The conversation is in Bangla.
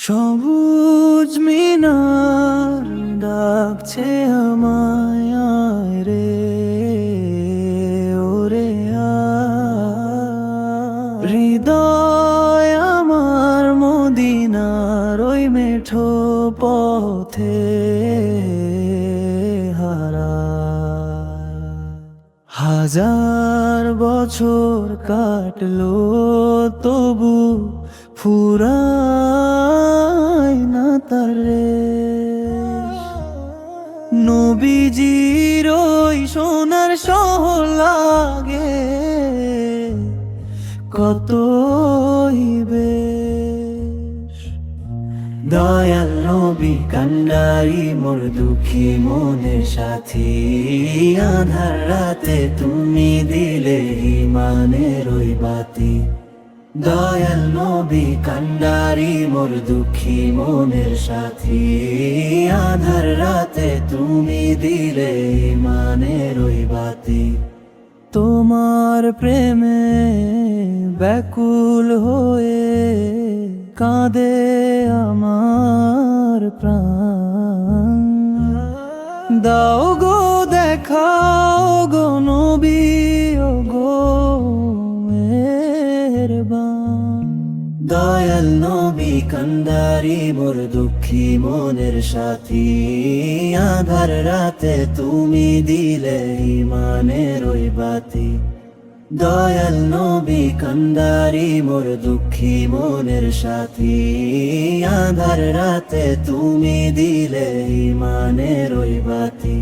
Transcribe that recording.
সবুজ মিনার ডাকছে আমায়, আয় রে ওরে আয়। হৃদয় আমার মদিনার ওই মেঠো পথে হারায়। হাজার বছর কাটলো তবু ফুরায় না তার রেশ। নবীজির ওই সোনার শহর লাগে কতই বেশ। দয়াল নবী কান্ডারি মোর দুঃখী মনের সাথী, আধার রাতে তুমি দিলে ইমানের ওই বাতি। দয়াল নবী কান্ডারি মোর দুঃখী মনের সাথী, আধার রাতে তুমি দিলে ইমানের ওই বাতি। তোমার প্রেমে ব্যাকুল হয়ে কাঁদে আমার প্রাণ। দাও গো দেখাও গো নবী, ও গো মেহেরবান। দয়াল নবী কান্ডারি মোর দুঃখী মনের সাথী, আধার রাতে তুমি দিলে ইমানের ওই বাতি। দয়াল নবী কান্ডারি মোর দুঃখী মনের সাথী, আধার রাতে তুমি দিলে ইমানের ওই বাতি।